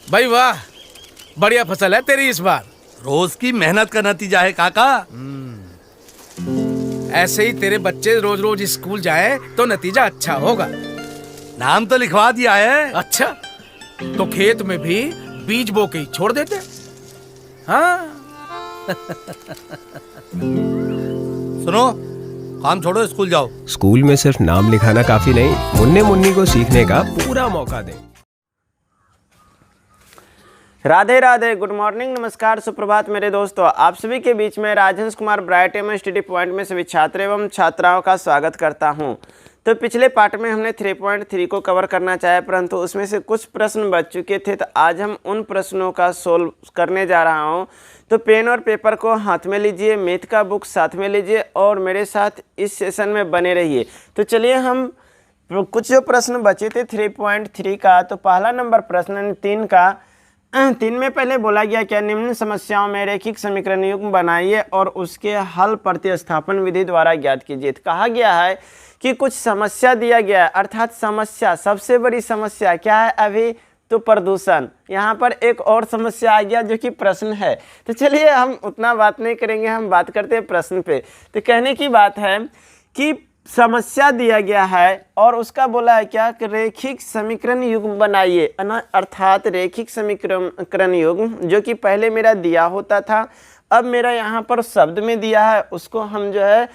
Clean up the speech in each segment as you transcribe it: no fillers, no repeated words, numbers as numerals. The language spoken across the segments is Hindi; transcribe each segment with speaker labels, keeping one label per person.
Speaker 1: भाई वाह, बढ़िया फसल है तेरी इस बार।
Speaker 2: रोज की मेहनत का नतीजा है काका।
Speaker 1: ऐसे ही तेरे बच्चे रोज रोज स्कूल जाएं तो नतीजा अच्छा होगा।
Speaker 2: नाम तो लिखवा दिया है।
Speaker 1: अच्छा, तो खेत में भी बीज बो के ही छोड़ देते। हाँ।
Speaker 2: सुनो, काम छोड़ो, स्कूल जाओ।
Speaker 3: स्कूल में सिर्फ नाम लिखाना काफी नहीं, मुन्ने मुन्नी को सीखने का पूरा मौका दें।
Speaker 4: राधे राधे, गुड मॉर्निंग, नमस्कार, सुप्रभात मेरे दोस्तों। आप सभी के बीच में राजेश कुमार ब्राइट एवं स्टडी पॉइंट में सभी छात्र एवं छात्राओं का स्वागत करता हूं। तो पिछले पार्ट में हमने 3.3 को कवर करना चाहे, परंतु उसमें से कुछ प्रश्न बच चुके थे। तो आज हम उन प्रश्नों का सोल्व करने जा रहा हूं। तो पेन और पेपर को हाथ में लीजिए, मैथ का बुक साथ में लीजिए और मेरे साथ इस सेशन में बने रहिए। तो चलिए हम कुछ जो प्रश्न बचे थे 3.3 का, तो पहला नंबर प्रश्न 3 में पहले बोला गया क्या, निम्न समस्याओं में रैखिक समीकरण युग्म बनाइए और उसके हल प्रतिस्थापन विधि द्वारा ज्ञात कीजिए। तो कहा गया है कि कुछ समस्या दिया गया है, अर्थात समस्या, सबसे बड़ी समस्या क्या है अभी, तो प्रदूषण। यहाँ पर एक और समस्या आ गया जो कि प्रश्न है। तो चलिए हम उतना बात नहीं करेंगे, हम बात करते हैं प्रश्न पे। तो कहने की बात है कि समस्या दिया गया है और उसका बोला है क्या कि रैखिक समीकरण युग्म बनाइए, अर्थात रैखिक समीकरण युग्म जो कि पहले मेरा दिया होता था, अब मेरा यहाँ पर शब्द में दिया है, उसको हम जो है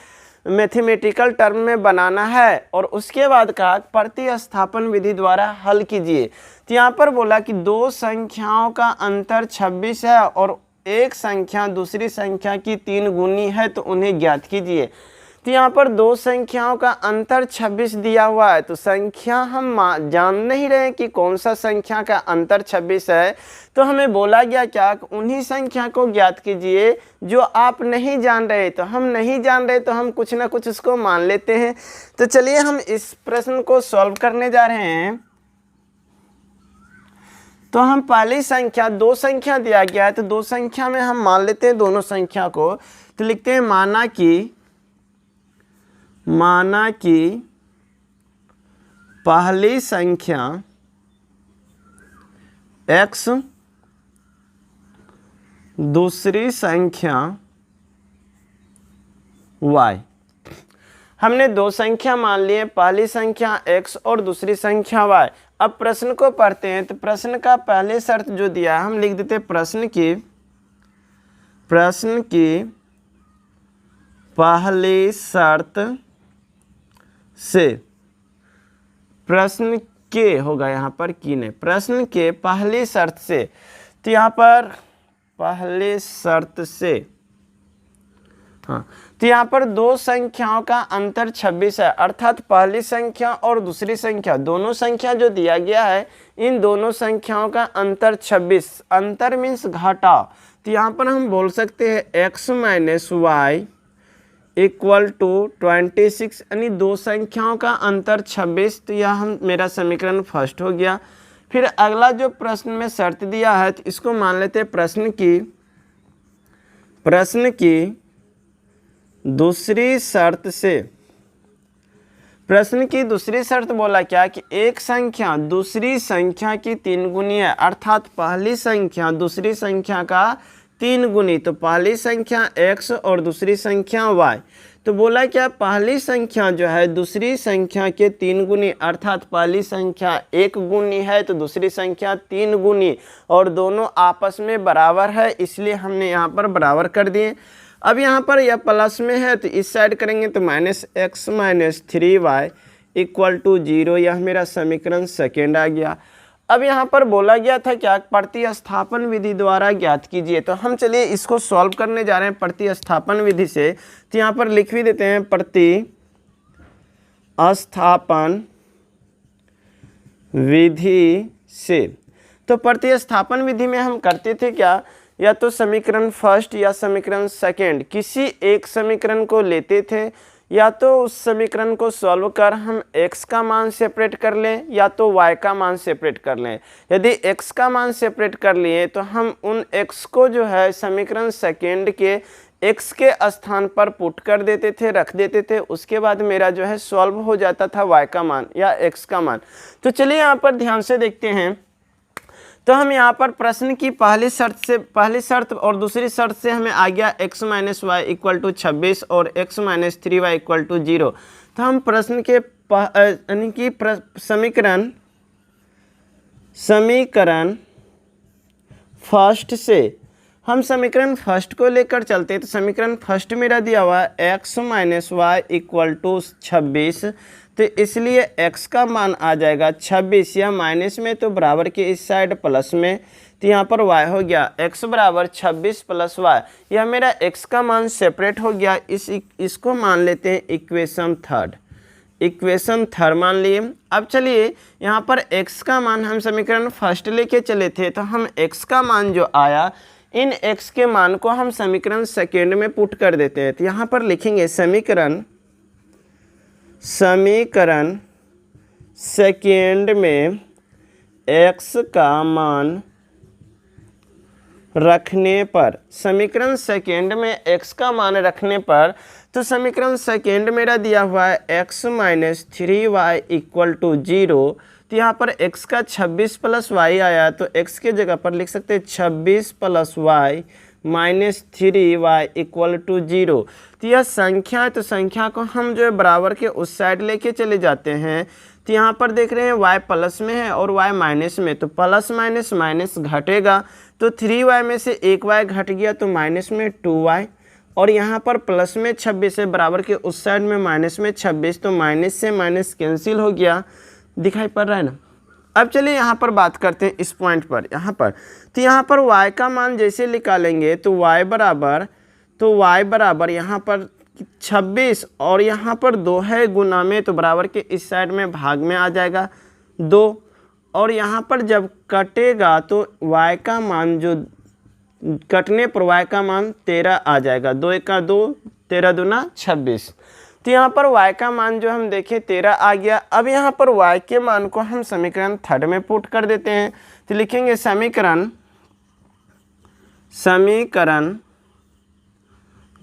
Speaker 4: मैथमेटिकल टर्म में बनाना है। और उसके बाद कहा प्रतिस्थापन विधि द्वारा हल कीजिए। तो यहाँ पर बोला कि दो संख्याओं का अंतर 26 है और एक संख्या दूसरी संख्या की 3 गुनी है, तो उन्हें ज्ञात कीजिए। तो यहाँ पर दो संख्याओं का अंतर 26 दिया हुआ है, तो संख्या हम जान नहीं रहे कि कौन सा संख्या का अंतर 26 है। तो हमें बोला गया क्या, उन्हीं संख्या को ज्ञात कीजिए जो आप नहीं जान रहे। तो हम नहीं जान रहे तो हम कुछ ना कुछ उसको मान लेते हैं। तो चलिए हम इस प्रश्न को सॉल्व करने जा रहे हैं। तो हम पहली संख्या, दो संख्या दिया गया है, तो दो संख्या में हम मान लेते हैं दोनों संख्या को। तो लिखते हैं माना कि पहली संख्या x, दूसरी संख्या y। हमने दो संख्या मान लिए, पहली संख्या x और दूसरी संख्या y। अब प्रश्न को पढ़ते हैं। तो प्रश्न का पहले शर्त जो दिया है हम लिख देते हैं, प्रश्न की पहली शर्त से, प्रश्न के होगा यहाँ पर की नहीं, प्रश्न के पहली शर्त से। तो यहाँ पर पहली शर्त से, हाँ, तो यहाँ पर दो संख्याओं का अंतर 26 है, अर्थात पहली संख्या और दूसरी संख्या, दोनों संख्या जो दिया गया है, इन दोनों संख्याओं का अंतर 26, अंतर मीन्स घटा। तो यहाँ पर हम बोल सकते हैं x minus Y equal to 26, यानी दो संख्याओं का अंतर 26। तो यह हम मेरा समीकरण फर्स्ट हो गया। फिर अगला जो प्रश्न में शर्त दिया है, तो इसको मान लेते हैं प्रश्न की दूसरी शर्त से। प्रश्न की दूसरी शर्त बोला क्या कि एक संख्या दूसरी संख्या की 3 गुनी है, अर्थात पहली संख्या दूसरी संख्या का 3 गुनी। तो पहली संख्या x और दूसरी संख्या y। तो बोला क्या, पहली संख्या जो है दूसरी संख्या के 3 गुनी, अर्थात पहली संख्या 1 गुनी है तो दूसरी संख्या 3 गुनी, और दोनों आपस में बराबर है, इसलिए हमने यहाँ पर बराबर कर दिए। अब यहाँ पर यह प्लस में है तो इस साइड करेंगे तो -x minus 3y equal to 0। यह मेरा समीकरण सेकेंड आ गया। अब यहाँ पर बोला गया था क्या, प्रतिस्थापन विधि द्वारा ज्ञात कीजिए। तो हम चलिए इसको सॉल्व करने जा रहे हैं प्रतिस्थापन विधि से। तो यहाँ पर लिख भी देते हैं प्रतिस्थापन विधि से। तो प्रतिस्थापन विधि में हम करते थे क्या, या तो समीकरण फर्स्ट या समीकरण सेकेंड, किसी एक समीकरण को लेते थे, या तो उस समीकरण को सॉल्व कर हम x का मान सेपरेट कर लें या तो y का मान सेपरेट कर लें। यदि x का मान सेपरेट कर लिए तो हम उन x को जो है समीकरण सेकेंड के x के स्थान पर पुट कर देते थे, रख देते थे, उसके बाद मेरा जो है सॉल्व हो जाता था y का मान या x का मान। तो चलिए यहाँ पर ध्यान से देखते हैं। तो हम यहाँ पर प्रश्न की पहली शर्त और दूसरी शर्त से हमें आ गया x minus Y equal to 26 और x minus 3y equal to 0। तो हम प्रश्न के यानी कि समीकरण फर्स्ट से हम समीकरण फर्स्ट को लेकर चलते हैं। तो समीकरण फर्स्ट मेरा दिया हुआ है x minus Y equal to 26। तो इसलिए x का मान आ जाएगा 26, या माइनस में तो बराबर के इस साइड प्लस में, तो यहाँ पर y हो गया x बराबर 26 प्लस वाई। यह मेरा x का मान सेपरेट हो गया। इसको मान लेते हैं इक्वेशन थर्ड मान लिए। अब चलिए यहाँ पर x का मान हम समीकरण फर्स्ट लेके चले थे, तो हम x का मान जो आया, इन x के मान को हम समीकरण सेकेंड में पुट कर देते हैं। तो यहाँ पर लिखेंगे समीकरण सेकेंड में x का मान रखने पर, समीकरण सेकेंड में x का मान रखने पर, तो समीकरण सेकेंड मेरा दिया हुआ है x minus 3y equal to 0। तो यहाँ पर x का 26 प्लस वाई आया, तो x के जगह पर लिख सकते हैं 26 plus Y minus 3y equal to 0। तो यह संख्या है, तो संख्या को हम जो है बराबर के उस साइड लेके चले जाते हैं। तो यहाँ पर देख रहे हैं y प्लस में है और y माइनस में, तो प्लस माइनस माइनस घटेगा, तो 3y में से 1y घट गया तो माइनस में 2y, और यहाँ पर प्लस में 26 है, बराबर के उस साइड में माइनस में 26, तो माइनस से माइनस कैंसिल हो गया, दिखाई पड़ रहा है ना। अब चलिए यहाँ पर बात करते हैं इस पॉइंट पर, यहाँ पर तो यहाँ पर y का मान जैसे निकालेंगे तो y बराबर यहाँ पर 26 और यहाँ पर 2 है गुना में, तो बराबर के इस साइड में भाग में आ जाएगा 2, और यहाँ पर जब कटेगा तो y का मान जो कटने पर y का मान 13 आ जाएगा। 2 1 2, 13 दूना 26। तो यहाँ पर y का मान जो हम देखें 13 आ गया। अब यहाँ पर y के मान को हम समीकरण थर्ड में पुट कर देते हैं। तो लिखेंगे समीकरण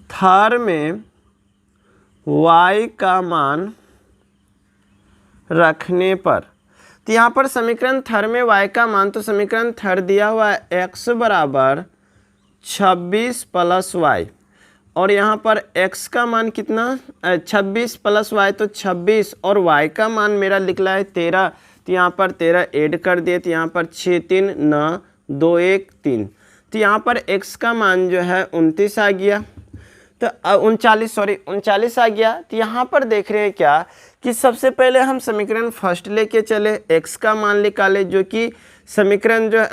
Speaker 4: थर्ड में y का मान रखने पर, तो यहाँ पर समीकरण थर्ड में y का मान, तो समीकरण थर्ड दिया हुआ है x बराबर 26 प्लस वाई, और यहाँ पर x का मान कितना 26 प्लस वाई, तो 26, और y का मान मेरा निकला है 13, तो यहाँ पर 13 ऐड कर दिए, तो यहाँ पर 6 3 9 2 1 3, तो यहाँ पर x का मान जो है 29 आ गया, तो 39 आ गया। तो यहाँ पर देख रहे हैं क्या कि सबसे पहले हम समीकरण फर्स्ट लेके चले, x का मान निकाले, जो कि समीकरण जो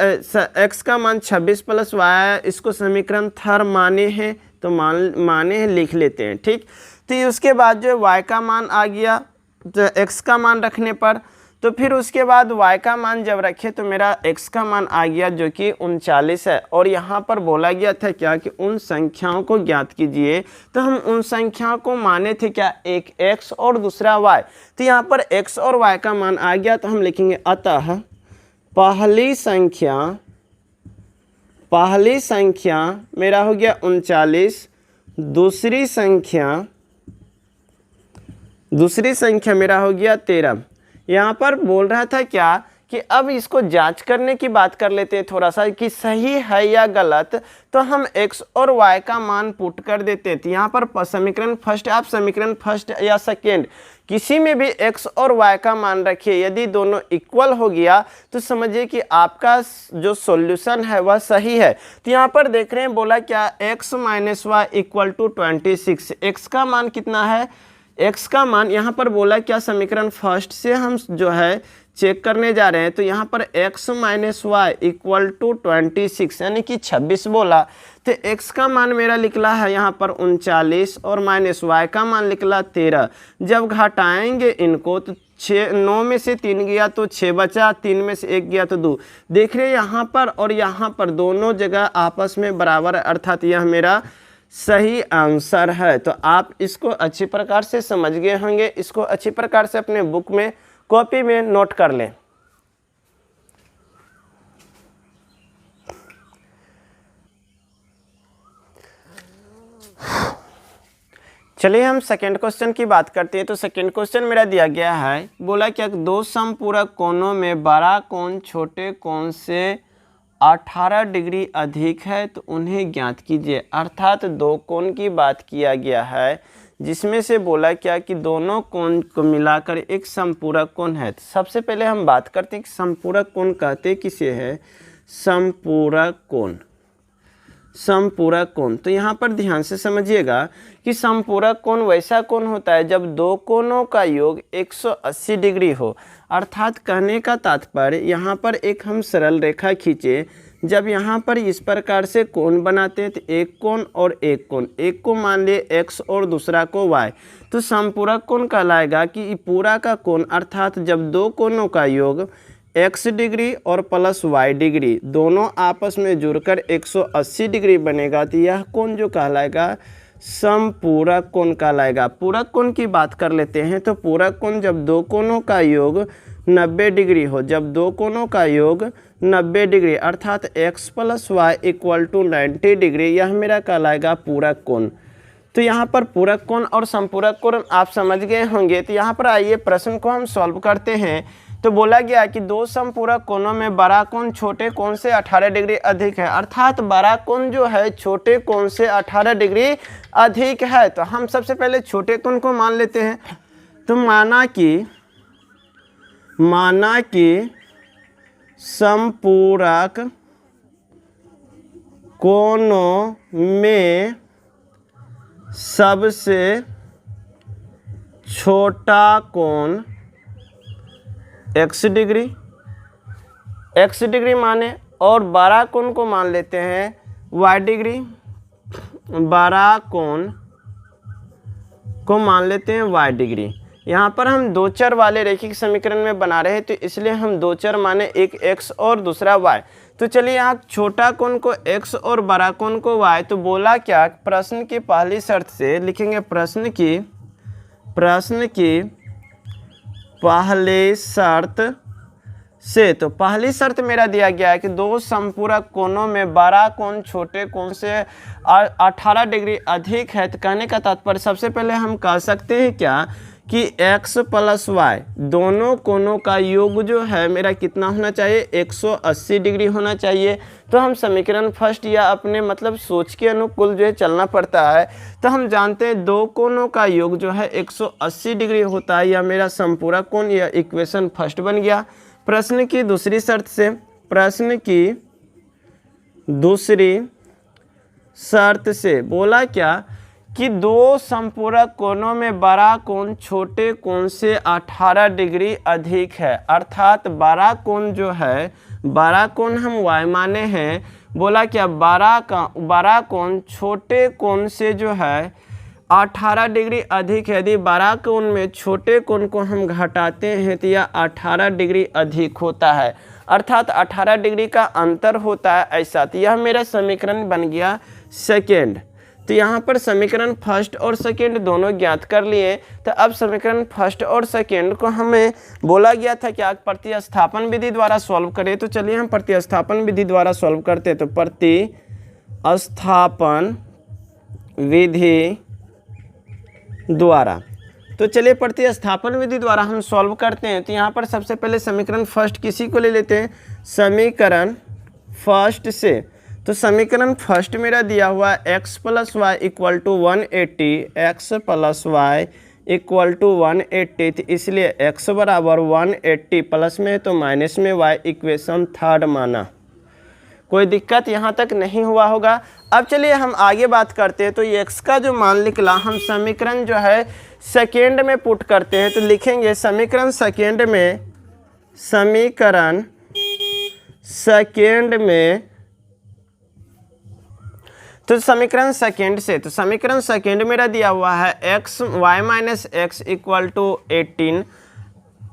Speaker 4: x का मान 26 प्लस वाई, इसको समीकरण थर्ड माने हैं, तो माने हैं लिख लेते हैं, ठीक। तो उसके बाद जो y का मान आ गया तो x का मान रखने पर, तो फिर उसके बाद y का मान जब रखे तो मेरा x का मान आ गया जो कि 39 है, और यहाँ पर बोला गया था क्या कि उन संख्याओं को ज्ञात कीजिए, तो हम उन संख्याओं को माने थे क्या, एक x और दूसरा y। तो यहाँ पर x और y का मान आ गया, तो हम लिखेंगे अतः पहली संख्या मेरा हो गया 39, दूसरी संख्या मेरा हो गया 13। यहाँ पर बोल रहा था क्या कि अब इसको जांच करने की बात कर लेते हैं थोड़ा सा कि सही है या गलत, तो हम x और y का मान पुट कर देते हैं। तो यहाँ पर समीकरण फर्स्ट, आप समीकरण फर्स्ट या सेकेंड किसी में भी x और y का मान रखिए, यदि दोनों इक्वल हो गया तो समझिए कि आपका जो सॉल्यूशन है वह सही है। तो यहाँ पर देख रहे हैं बोला क्या, x minus Y equal to 26, x का मान कितना है, x का मान यहाँ पर बोला क्या, समीकरण फर्स्ट से हम जो है चेक करने जा रहे हैं, तो यहाँ पर x minus Y equal to 26 यानी कि 26 बोला, तो x का मान मेरा निकला है यहाँ पर 39 और माइनस y का निकला निकला 13। जब घटाएंगे इनको तो 9 में से 3 गया तो 6 बचा, 3 में से 1 गया तो 2। देख रहे हैं यहाँ पर और यहाँ पर दोनों जगह आपस में बराबर है, अर्थात यह मेरा सही आंसर है। तो आप इसको अच्छी प्रकार से समझ गए होंगे, इसको अच्छी प्रकार से अपने बुक में कॉपी में नोट कर लें। चलिए हम सेकेंड क्वेश्चन की बात करते हैं। तो सेकेंड क्वेश्चन मेरा दिया गया है, बोला क्या, दो समपूरक कोणों में बड़ा कोण छोटे कोण से 18 डिग्री अधिक है तो उन्हें ज्ञात कीजिए। अर्थात दो कोण की बात किया गया है जिसमें से बोला क्या कि दोनों कोण को मिलाकर एक समपूरक कोण है। तो सबसे पहले हम बात करते हैं कि समपूरक कोण कहते किसे है। समपूरक कोण, समपूरक कोण। तो यहाँ पर ध्यान से समझिएगा कि समपूरक कोण वैसा कोण होता है जब दो कोणों का योग 180 डिग्री हो। अर्थात कहने का तात्पर्य यहाँ पर एक हम सरल रेखा खींचे, जब यहाँ पर इस प्रकार से कोण बनाते हैं तो एक कोण और एक कोण, एक को मान लिए x और दूसरा को y, तो समपूरक कोण कहलाएगा कि पूरा का कोण। अर्थात जब दो कोणों का योग x डिग्री और प्लस y डिग्री दोनों आपस में जुड़कर 180 डिग्री बनेगा तो यह कोण जो कहलाएगा समपूरक कोण कहलाएगा। पूरक कोण की बात कर लेते हैं तो पूरक कोण जब दो कोणों का योग 90 डिग्री हो, जब दो कोणों का योग 90 डिग्री अर्थात x plus y equal to 90 degree, यह मेरा कहलाएगा पूरक कोण। तो यहाँ पर पूरक कोण और समपूरक कोण आप समझ गए होंगे। तो यहाँ पर आइए प्रश्न को हम सॉल्व करते हैं। तो बोला गया कि दो समपूरक कोणों में बड़ा कोण छोटे कोण से 18 डिग्री अधिक है। अर्थात बड़ा कोण जो है छोटे कोण से 18 डिग्री अधिक है। तो हम सबसे पहले छोटे कोण को मान लेते हैं। तो माना कि समपूरक कोणों में सबसे छोटा कोण x डिग्री माने, और बड़ा कोण को मान लेते हैं y डिग्री, बड़ा कोण को मान लेते हैं y डिग्री। यहाँ पर हम दो चर वाले रैखिक समीकरण में बना रहे हैं तो इसलिए हम दो चर माने एक x और दूसरा y। तो चलिए यहाँ छोटा कोण को x और बड़ा कोण को y। तो बोला क्या, प्रश्न की पहली शर्त से लिखेंगे, प्रश्न की पहली शर्त से। तो पहली शर्त मेरा दिया गया है कि दो समपूरक कोणों में बड़ा कोण छोटे कोण से 18 डिग्री अधिक है। तो कहने का तात्पर्य सबसे पहले हम कह सकते हैं क्या कि x प्लस y दोनों कोणों का योग जो है मेरा कितना होना चाहिए, 180 डिग्री होना चाहिए। तो हम समीकरण फर्स्ट या अपने मतलब सोच के अनुकूल जो है चलना पड़ता है। तो हम जानते हैं दो कोणों का योग जो है 180 डिग्री होता है, या मेरा समपूरक कोण, या इक्वेशन फर्स्ट बन गया। प्रश्न की दूसरी शर्त से, प्रश्न की दूसरी शर्त से बोला क्या कि दो समपूरक कोणों में बड़ा कोण छोटे कोण से 18 डिग्री अधिक है। अर्थात बड़ा कोण जो है, बड़ा कोण हम y माने हैं, बोला क्या बड़ा कोण छोटे कोण से जो है 18 डिग्री अधिक है। यदि बड़ा कोण में छोटे कोण को हम घटाते हैं तो यह 18 डिग्री अधिक होता है। अर्थात 18 डिग्री का अंतर होता है ऐसा। तो यह मेरा समीकरण बन गया सेकेंड। तो यहाँ पर समीकरण फर्स्ट और सेकेंड दोनों ज्ञात कर लिए। तो अब समीकरण फर्स्ट और सेकेंड को हमें बोला गया था क्या, प्रतिस्थापन विधि द्वारा सॉल्व करें। तो चलिए हम प्रतिस्थापन विधि द्वारा सॉल्व करते हैं। तो प्रतिस्थापन विधि द्वारा, तो चलिए प्रतिस्थापन विधि द्वारा हम सॉल्व करते हैं। तो यहाँ पर सबसे पहले समीकरण फर्स्ट किसी को ले लेते हैं, समीकरण फर्स्ट से। तो समीकरण फर्स्ट मेरा दिया हुआ x plus y equal to 180, x plus y equal to 180। तो इसलिए x बराबर 180, प्लस में तो माइनस में y, इक्वेशन थर्ड माना। कोई दिक्कत यहाँ तक नहीं हुआ होगा। अब चलिए हम आगे बात करते हैं। तो x का जो मान निकला हम समीकरण जो है सेकेंड में पुट करते हैं। तो लिखेंगे समीकरण सेकेंड में तो समीकरण सेकेंड से, तो समीकरण सेकेंड मेरा दिया हुआ है y minus x equal to 18,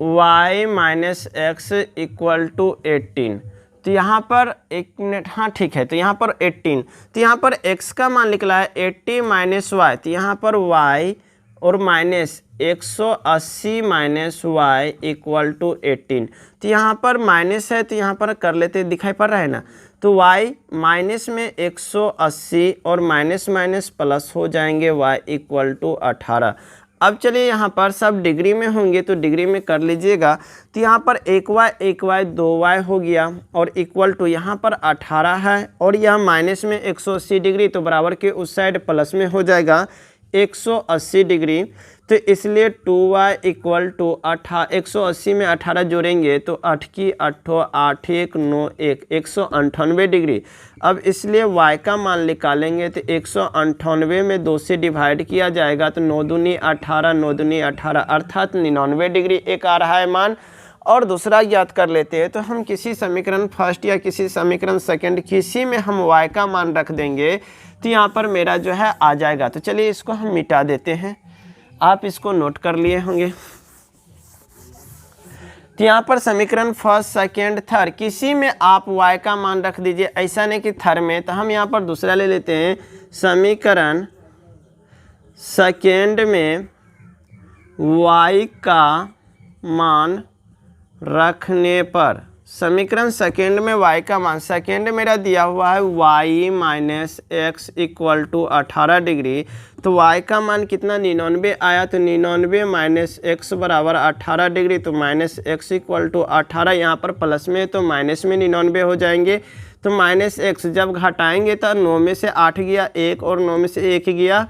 Speaker 4: y minus x equal to 18। तो यहाँ पर एक मिनट, हाँ ठीक है। तो यहाँ पर 18, तो यहाँ पर x का मान निकला है 80 माइनस y। तो यहाँ पर y और minus 180 minus y equal to 18। तो यहाँ पर माइनस है तो यहाँ पर कर लेते, दिखाई पड़ रहा है ना। तो y माइनस में 180 और माइनस माइनस प्लस हो जाएंगे y इक्वल टू 18। अब चलिए यहाँ पर सब डिग्री में होंगे तो डिग्री में कर लीजिएगा। तो यहाँ पर 1y 2y हो गया और इक्वल टू यहाँ पर 18 है और यह माइनस में 180 डिग्री, तो बराबर के उस साइड प्लस में हो जाएगा 180 डिग्री। तो इसलिए 2y इक्वल टू 180 में 18 जोड़ेंगे तो 8 की 8 8 1 9 1 198 डिग्री। अब इसलिए y का मान निकालेंगे तो 198 में 2 से डिवाइड किया जाएगा तो 9 दूनी 18 9 दूनी 18 अर्थात 99 डिग्री एक आ रहा है मान। और दूसरा याद कर लेते हैं, तो हम किसी समीकरण फर्स्ट या किसी समीकरण सेकंड किसी में हम y का मान रख देंगे तो यहाँ पर मेरा जो है आ जाएगा। तो चलिए इसको हम मिटा देते हैं, आप इसको नोट कर लिए होंगे। तो यहाँ पर समीकरण फर्स्ट सेकंड थर्ड किसी में आप y का मान रख दीजिए, ऐसा नहीं कि थर्ड में। तो हम यहाँ पर दूसरा ले लेते हैं, समीकरण सेकंड में y का मान रखने पर, समीकरण सेकेंड में y का मान, सेकेंड मेरा दिया हुआ है y minus x equal to 18 degree. तो y का मान कितना 99 आया, तो 99 माइनस एक्स बराबर 18 डिग्री। तो माइनस एक्स इक्वल टू 18, यहाँ पर प्लस में तो माइनस में 99 हो जाएंगे। तो माइनस एक्स जब घटाएंगे तो 9 में से 8 गया 1 और 9 में से 1 गया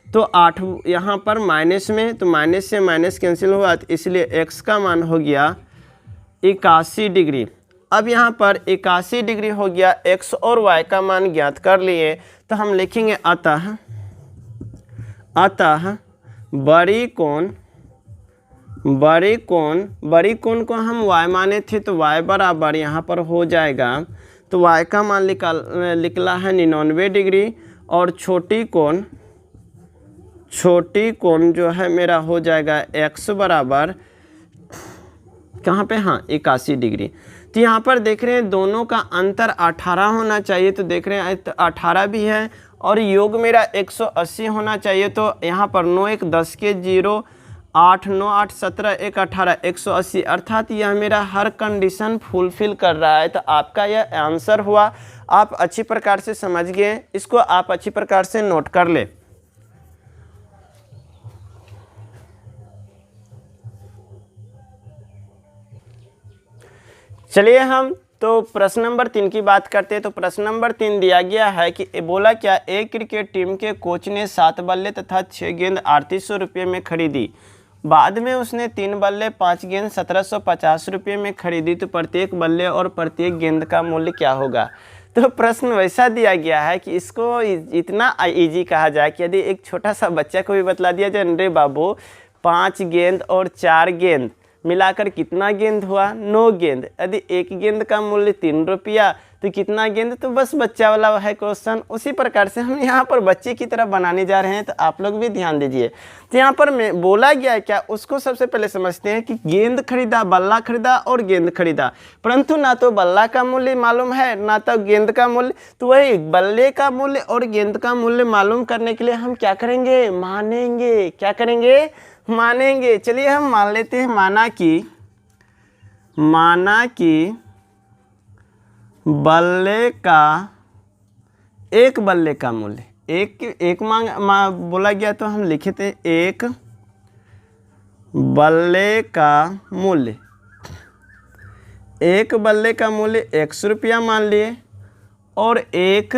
Speaker 4: तो 8, यहाँ पर माइनस में तो माइनस से माइनस कैंसिल हुआ, तो इसलिए x का मान हो गया 81 डिग्री। अब यहाँ पर 81 डिग्री हो गया, x और y का मान ज्ञात कर लिए। तो हम लिखेंगे अतः बड़ी कोण को हम y माने थे तो y बराबर यहाँ पर हो जाएगा। तो y का मान निकला है 99 डिग्री और छोटी कोण जो है मेरा हो जाएगा x बराबर कहाँ पे, हाँ 81 डिग्री। तो यहाँ पर देख रहे हैं दोनों का अंतर 18 होना चाहिए, तो देख रहे हैं 18 भी है और योग मेरा 180 होना चाहिए। तो यहाँ पर 9 1 10 के 0 8 9 8 17 1 18 180 अर्थात यह मेरा हर कंडीशन फुलफिल कर रहा है। तो आपका यह आंसर हुआ। आप अच्छी प्रकार से समझ गए, इसको आप अच्छी प्रकार से नोट कर ले। चलिए हम तो प्रश्न नंबर 3 की बात करते हैं। तो प्रश्न नंबर 3 दिया गया है कि बोला क्या, एक क्रिकेट टीम के कोच ने 7 बल्ले तथा 6 गेंद 3800 रुपये में खरीदी। बाद में उसने 3 बल्ले 5 गेंद 1750 रुपये में खरीदी। तो प्रत्येक बल्ले और प्रत्येक गेंद का मूल्य क्या होगा। तो प्रश्न वैसा दिया गया है कि इसको इतना इजी कहा जाए कि यदि एक छोटा सा बच्चा को भी बतला दिया जाए, अरे बाबू 5 गेंद और 4 गेंद मिलाकर कितना गेंद हुआ, 9 गेंद। यदि एक गेंद का मूल्य 3 रुपया तो कितना गेंद, तो बस बच्चा वाला है क्वेश्चन। उसी प्रकार से हम यहाँ पर बच्चे की तरह बनाने जा रहे हैं, तो आप लोग भी ध्यान दीजिए। तो यहाँ पर मैं बोला गया है क्या, उसको सबसे पहले समझते हैं कि गेंद खरीदा, बल्ला खरीदा और गेंद खरीदा, परंतु ना तो बल्ला का मूल्य मालूम है ना तो गेंद का मूल्य। तो वही बल्ले का मूल्य और गेंद का मूल्य मालूम करने के लिए हम क्या करेंगे, मानेंगे। क्या करेंगे, मानेंगे। चलिए हम मान लेते हैं, माना कि बल्ले का, एक बल्ले का मूल्य एक बोला गया, तो हम लिखे थे एक बल्ले का मूल्य, एक बल्ले का मूल्य 100 रुपया मान लिए और एक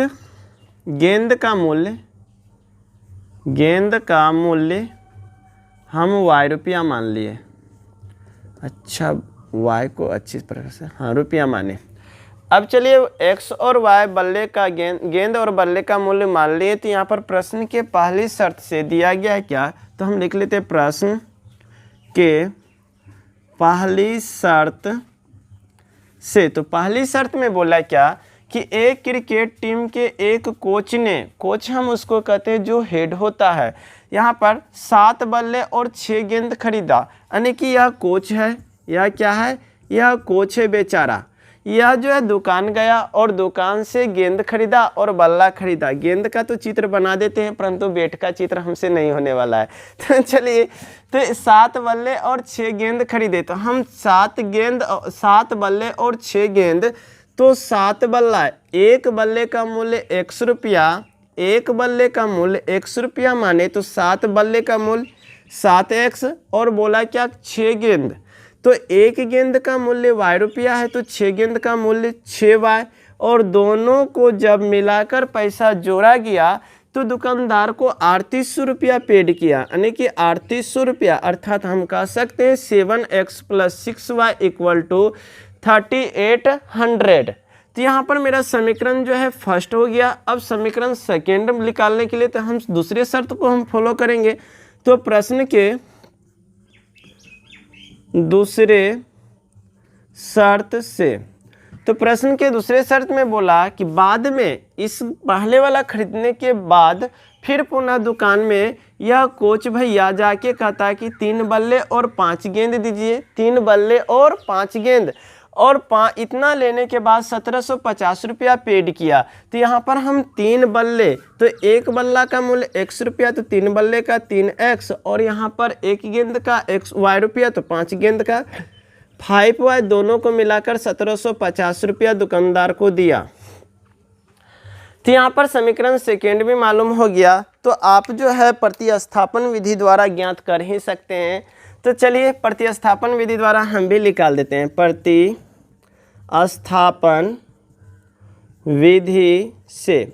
Speaker 4: गेंद का मूल्य हम y रुपया मान लिए। अच्छा, y को अच्छी प्रकार से हाँ रुपया माने। अब चलिए x और y बल्ले का गेंद और बल्ले का मूल्य मान लिए। तो यहाँ पर प्रश्न के पहली शर्त से दिया गया है क्या, तो हम लिख लेते हैं प्रश्न के पहली शर्त से। तो पहली शर्त में बोला क्या कि एक क्रिकेट टीम के एक कोच ने, कोच हम उसको कहते हैं जो हेड होता है, यहाँ पर 7 बल्ले और 6 गेंद खरीदा। यानी कि यह कोच है, यह क्या है, यह कोच है बेचारा। यह जो है दुकान गया और दुकान से गेंद खरीदा और बल्ला खरीदा। गेंद का तो चित्र बना देते हैं, परंतु बैट का चित्र हमसे नहीं होने वाला है। तो चलिए, तो 7 बल्ले और 6 गेंद खरीदे। तो हम 7 बल्ले और 6 गेंद, तो 7 बल्ला, एक बल्ले का मूल्य 100 रुपया, एक बल्ले का मूल्य 100 रुपया माने तो 7 बल्ले का मूल्य 7x और बोला क्या 6 गेंद। तो एक गेंद का मूल्य y रुपया है तो 6 गेंद का मूल्य 6y, और दोनों को जब मिलाकर पैसा जोड़ा गया तो दुकानदार को 3800 रुपया पेड किया, यानी कि 3800 रुपया, अर्थात हम कह सकते हैं 7x + 6y = 3800। तो यहाँ पर मेरा समीकरण जो है फर्स्ट हो गया। अब समीकरण सेकेंड निकालने के लिए तो हम दूसरे शर्त को हम फॉलो करेंगे। तो प्रश्न के दूसरे शर्त से, तो प्रश्न के दूसरे शर्त में बोला कि बाद में इस पहले वाला खरीदने के बाद फिर पुनः दुकान में यह कोच भैया जाके कहता कि 3 बल्ले और 5 गेंद दीजिए, 3 बल्ले और 5 गेंद, और इतना लेने के बाद 1750 रुपया पेड किया। तो यहाँ पर हम 3 बल्ले, तो एक बल्ला का मूल्य x रुपया, तो 3 बल्ले का 3x, और यहाँ पर एक गेंद का y रुपया, तो 5 गेंद का 5y, दोनों को मिलाकर 1750 रुपया दुकानदार को दिया। तो यहाँ पर समीकरण सेकेंड भी मालूम हो गया। तो आप जो है प्रतिस्थापन विधि द्वारा ज्ञात कर ही सकते हैं। तो चलिए प्रतिस्थापन विधि द्वारा हम भी निकाल देते हैं। प्रतिस्थापन विधि से,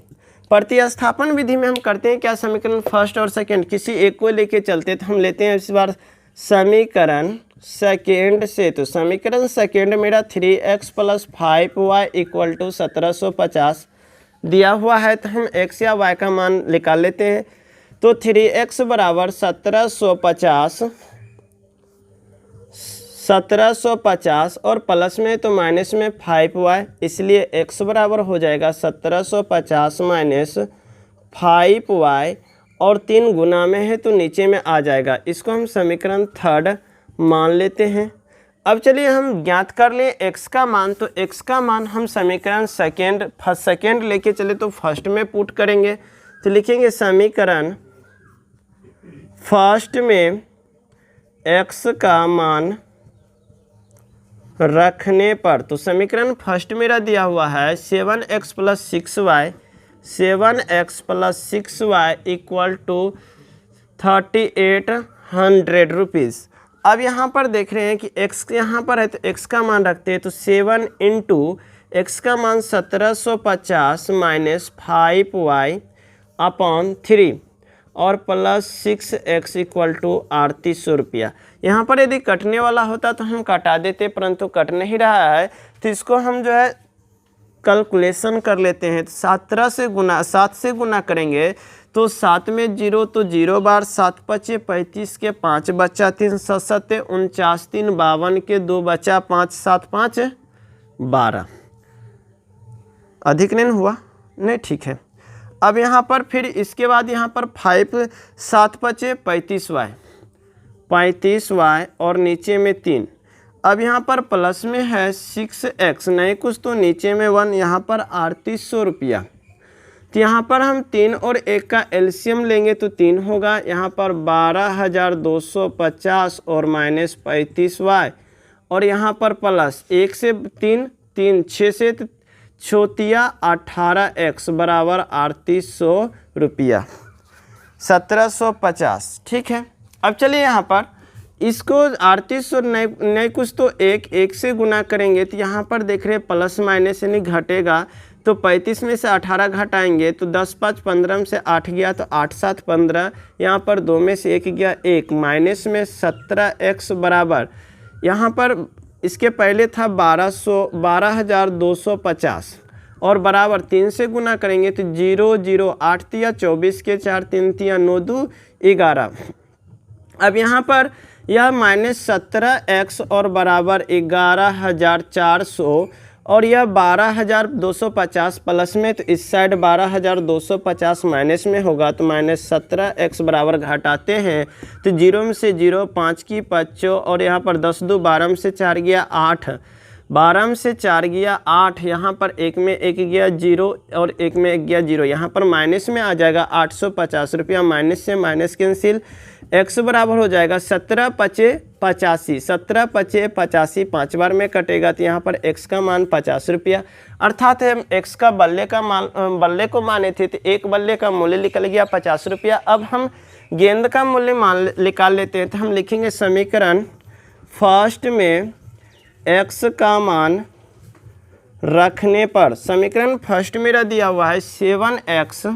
Speaker 4: प्रतिस्थापन विधि में हम करते हैं क्या, समीकरण फर्स्ट और सेकंड किसी एक को लेके चलते हैं। तो हम लेते हैं इस बार समीकरण सेकेंड से। तो समीकरण सेकेंड मेरा 3x + 5y = 1750 दिया हुआ है। तो हम x या y का मान निकाल लेते हैं। तो 3x = 1750 और प्लस में तो माइनस में 5y, इसलिए x बराबर हो जाएगा 1750 - 5y, और 3 गुना में है तो नीचे में आ जाएगा। इसको हम समीकरण थर्ड मान लेते हैं। अब चलिए हम ज्ञात कर लें x का मान। तो x का मान हम समीकरण सेकेंड लेके चले तो फर्स्ट में पुट करेंगे। तो लिखेंगे समीकरण फर्स्ट में x का मान रखने पर, तो समीकरण फर्स्ट मेरा दिया हुआ है 7x + 6y, 7x + 6y = 3800 rupees. अब यहाँ पर देख रहे हैं कि x यहाँ पर है तो x का मान रखते हैं। तो 7 × x का मान 1750 - 5y / 3 और प्लस 6x = 3800 रुपया। यहाँ पर यदि कटने वाला होता तो हम कटा देते, परंतु कट नहीं रहा है। तो इसको हम जो है कैलकुलेशन कर लेते हैं। 7 से गुना करेंगे तो 7 में 0 तो 0 बार, 7 × 5 = 35 के 5 बचा, 3 × 7 = 49, 3 × 52 के 2 बचा, 5 × 7 = 5 = 12। अधिक नहीं हुआ? नहीं, ठीक है। अब यहाँ पर फिर इसके बाद यहाँ पर 5 7 × 5 = 35y और नीचे में 3। अब यहाँ पर प्लस में है 6x, नहीं कुछ तो नीचे में 1, यहाँ पर 3800 रुपया। तो यहाँ पर हम 3 और 1 का एलसीएम लेंगे तो 3 होगा। यहाँ पर 12250 और माइनस 35y, और यहाँ पर प्लस 1 से 3 3 6 से 18x बराबर 3800 रुपया, 1750। ठीक है। अब चलिए यहाँ पर इसको 3800 नहीं कुछ तो 1 से गुना करेंगे तो यहाँ पर देख रहे प्लस माइनस यानी घटेगा। तो 35 में से 18 घटाएंगे तो 10 × 5 = 15 में से 8 गया तो 8 × 7 = 15। यहाँ पर 2 में से 1 गया 1, माइनस में 17x बराबर, यहाँ पर इसके पहले था 12250 और बराबर 3 से गुना करेंगे तो 0 0 8 × 24 के 4 3 × 9 2 11। अब यहाँ पर यह माइनस 17x और बराबर 11400 और यह 12250 प्लस में, तो इस साइड 12250 माइनस में होगा तो माइनस 17x बराबर घटाते हैं तो 0 में से 0 5 की 5 और यहाँ पर 10 2 12 में से 4 गया 8, 12 में से 4 गया 8, यहाँ पर 1 में 1 गया 0 और 1 में 1 गया 0, यहाँ पर माइनस में आ जाएगा 850 रुपया। माइनस से माइनस कैंसिल, x बराबर हो जाएगा 17 × 5 = 85, 17 × 5 = 85, 5 बार में कटेगा तो यहाँ पर x का मान 50 रुपया। अर्थात हम x का बल्ले को माने थे तो एक बल्ले का मूल्य निकल गया 50 रुपया। अब हम गेंद का मूल्य मान निकाल लेते हैं। तो हम लिखेंगे समीकरण फर्स्ट में x का मान रखने पर, समीकरण फर्स्ट मेरा दिया हुआ है 7x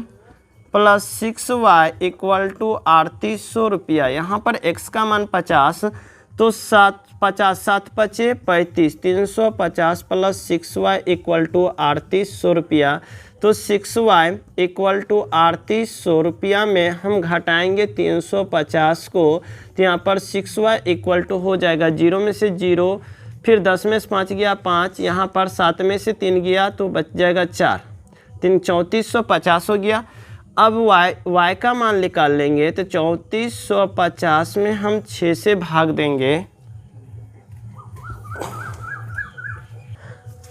Speaker 4: plus 6y equal to 3800 रुपया। यहाँ पर x का मान 50, तो 7 पचे 35, 350 प्लस 6y इक्वल टू 3800 रुपया। तो 6y इक्वल टू 3800 रुपया में हम घटाएंगे 350 को, तो यहाँ पर 6y इक्वल टू हो जाएगा 0 में से 0, फिर 10 में से 5 गया 5, यहाँ पर 7 में से 3 गया तो बच जाएगा 4, 3450 हो गया। अब y का मान निकाल लेंगे, तो 3450 में हम 6 से भाग देंगे।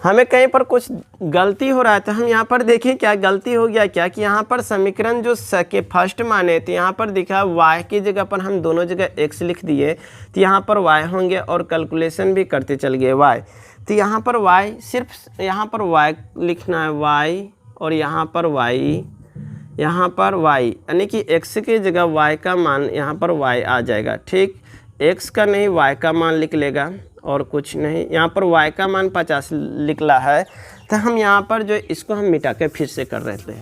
Speaker 4: हमें कहीं पर कुछ गलती हो रहा है, तो हम यहाँ पर देखें क्या गलती हो गया क्या, कि यहाँ पर समीकरण जो के फर्स्ट माने थे यहाँ पर दिखा y की जगह पर हम दोनों जगह x लिख दिए, तो यहाँ पर y होंगे और कैलकुलेशन भी करते चल गए y। तो यहाँ पर y सिर्फ यहाँ पर y लिखना है y, और यहाँ पर y, यहाँ पर y, यानी कि x की जगह y का मान यहाँ पर y आ जाएगा। ठीक, x का नहीं y का मान लिख लेगा और कुछ नहीं। यहाँ पर y का मान 50 निकला है, तो हम यहाँ पर जो इसको हम मिटा के फिर से कर रहे थे।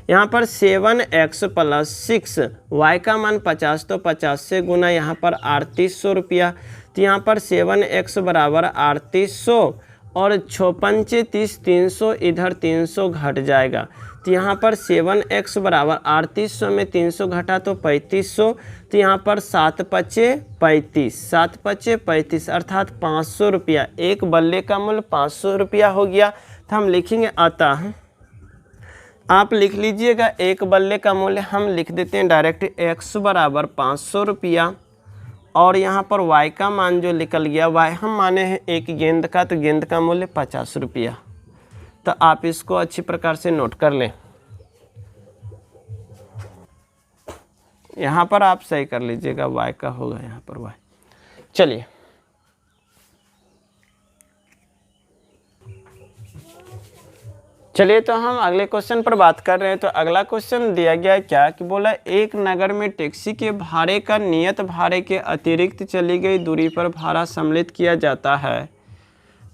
Speaker 4: यहाँ पर 7x प्लस 6, y का मान 50, तो 50 से गुना यहाँ पर 3800 रुपया। तो यहाँ पर 7x बराबर 3800 और 6 पंचे 30, 300, इधर 300 घट जाएगा। तो यहाँ पर 7x बराबर 3800 में 300 घटा तो 3500, तो यहाँ पर 7 पचे 35, 7 पचे 35 अर्थात 500 रुपया। एक बल्ले का मूल्य 500 रुपया हो गया। तो हम लिखेंगे अतः, आप लिख लीजिएगा एक बल्ले का मूल्य हम लिख देते हैं डायरेक्ट, x बराबर 500 रुपया, और यहाँ पर y का मान जो निकल गया, y हम माने हैं एक गेंद का, तो गेंद का मूल्य 50 रुपया। तो आप इसको अच्छी प्रकार से नोट कर लें। यहाँ पर आप सही कर लीजिएगा, y का होगा यहाँ पर y। चलिए तो हम अगले क्वेश्चन पर बात कर रहे हैं। तो अगला क्वेश्चन दिया गया है क्या, कि बोला एक नगर में टैक्सी के भाड़े का नियत भाड़े के अतिरिक्त चली गई दूरी पर भाड़ा सम्मिलित किया जाता है।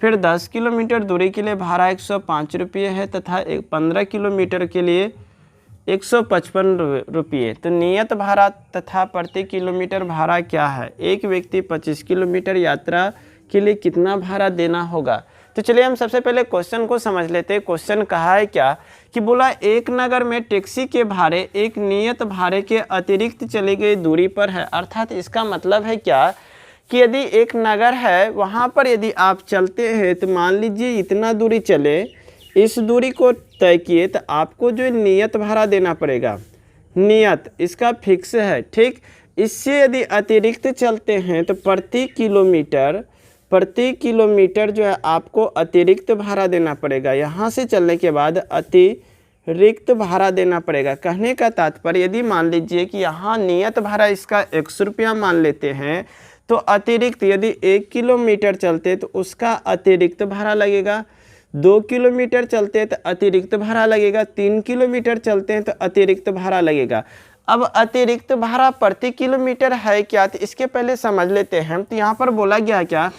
Speaker 4: फिर 10 किलोमीटर दूरी के लिए भाड़ा 105 रुपये है तथा 15 किलोमीटर के लिए 155 रुपये। तो नियत भाड़ा तथा प्रति किलोमीटर भाड़ा क्या है? एक व्यक्ति 25 किलोमीटर यात्रा के लिए कितना भाड़ा देना होगा? तो चलिए हम सबसे पहले क्वेश्चन को समझ लेते हैं। क्वेश्चन कहा है क्या, कि बोला एक नगर में टैक्सी के भाड़े एक नियत भाड़े के अतिरिक्त चली गई दूरी पर है। अर्थात इसका मतलब है क्या, कि यदि एक नगर है वहाँ पर यदि आप चलते हैं तो मान लीजिए इतना दूरी चले, इस दूरी को तय किए तो आपको जो नियत भाड़ा देना पड़ेगा। नियत इसका फिक्स है, ठीक। इससे यदि अतिरिक्त चलते हैं तो प्रति किलोमीटर जो है आपको अतिरिक्त भाड़ा देना पड़ेगा। यहाँ से चलने के बाद अतिरिक्त भाड़ा देना पड़ेगा। कहने का तात्पर्य, यदि मान लीजिए कि यहाँ नियत भाड़ा इसका 100 रुपया मान लेते हैं, तो अतिरिक्त यदि 1 किलोमीटर चलते तो उसका अतिरिक्त भाड़ा लगेगा, 2 किलोमीटर चलते हैं तो अतिरिक्त भाड़ा लगेगा, 3 किलोमीटर चलते हैं तो अतिरिक्त भाड़ा लगेगा। अब अतिरिक्त भाड़ा प्रति किलोमीटर है क्या, तो इसके पहले समझ लेते हैं। तो यहाँ पर बोला गया क्या,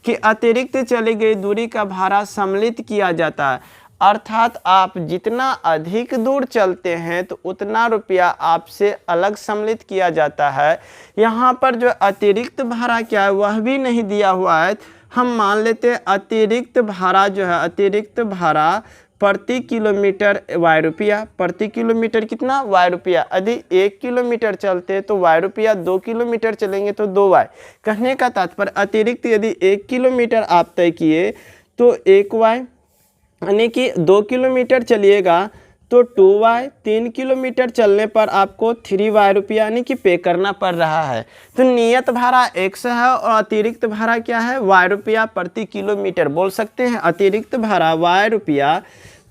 Speaker 4: कि अतिरिक्त चली गई दूरी का भाड़ा सम्मिलित किया जाता है। अर्थात आप जितना अधिक दूर चलते हैं तो उतना रुपया आपसे अलग सम्मिलित किया जाता है। यहाँ पर जो अतिरिक्त भाड़ा क्या है वह भी नहीं दिया हुआ है। हम मान लेते हैं अतिरिक्त भाड़ा जो है, अतिरिक्त भाड़ा प्रति किलोमीटर y रुपया। प्रति किलोमीटर कितना? y रुपया। यदि 1 किलोमीटर चलते तो y रुपया, 2 किलोमीटर चलेंगे तो 2y। कहने का तात्पर्य, अतिरिक्त यदि 1 किलोमीटर आप तय किए तो 1y, यानी कि 2 किलोमीटर चलिएगा तो 2y, 3 किलोमीटर चलने पर आपको 3y रुपया यानी कि पे करना पड़ रहा है। तो नियत भाड़ा x है और अतिरिक्त भाड़ा क्या है? y रुपया प्रति किलोमीटर। बोल सकते हैं अतिरिक्त भाड़ा y रुपया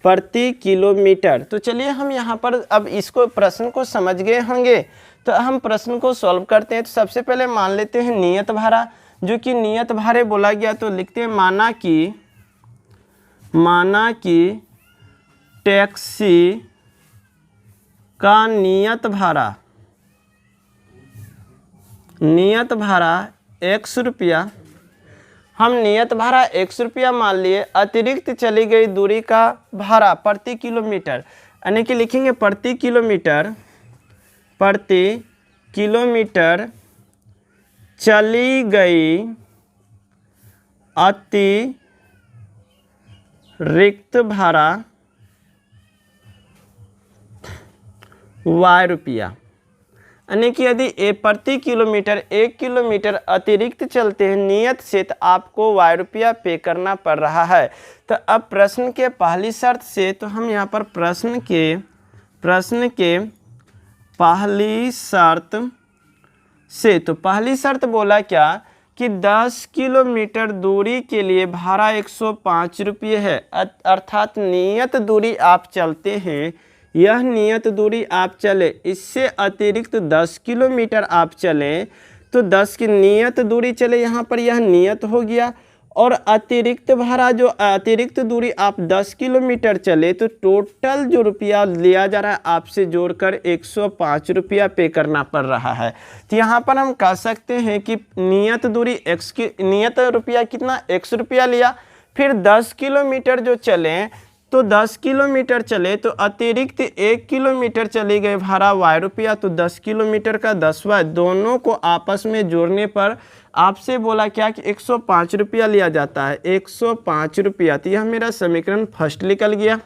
Speaker 4: प्रति किलोमीटर। तो चलिए हम यहाँ पर अब इसको प्रश्न को समझ गए होंगे, तो हम प्रश्न को सॉल्व करते हैं। तो सबसे पहले मान लेते हैं नियत भाड़ा, जो कि नियत भाड़े बोला गया। तो लिखते हैं माना कि टैक्सी का नियत भाड़ा नियत भाड़ा 100 रुपया, हम नियत भाड़ा 100 रुपया मान लिए, अतिरिक्त चली गई दूरी का भाड़ा प्रति किलोमीटर, यानी कि लिखेंगे प्रति किलोमीटर चली गई अतिरिक्त भाड़ा y रुपया, यानी कि यदि प्रति किलोमीटर 1 किलोमीटर अतिरिक्त चलते हैं नियत से तो आपको y रुपया पे करना पड़ रहा है। तो अब प्रश्न के पहली शर्त से, तो हम यहाँ पर प्रश्न के पहली शर्त से, तो पहली शर्त बोला क्या कि 10 किलोमीटर दूरी के लिए भाड़ा 105 रुपये है, अर्थात नियत दूरी आप चलते हैं, यह नियत दूरी आप चले, इससे अतिरिक्त 10 किलोमीटर आप चलें तो 10 की नियत दूरी चले, यहाँ पर यह नियत हो गया, और अतिरिक्त भाड़ा जो अतिरिक्त दूरी आप 10 किलोमीटर चले तो टोटल जो रुपया लिया जा रहा है आपसे जोड़कर 105 रुपया पे करना पड़ रहा है। तो यहाँ पर हम कह सकते हैं कि नियत दूरी नियत रुपया कितना 100 रुपया लिया, फिर 10 किलोमीटर जो चलें तो 10 किलोमीटर चले तो अतिरिक्त 1 किलोमीटर चली गई भाड़ा y रुपया, तो 10 किलोमीटर का 10y, दोनों को आपस में जोड़ने पर आपसे बोला क्या कि 105 रुपया लिया जाता है, 105 रुपया। तो यह मेरा समीकरण फर्स्ट निकल गया।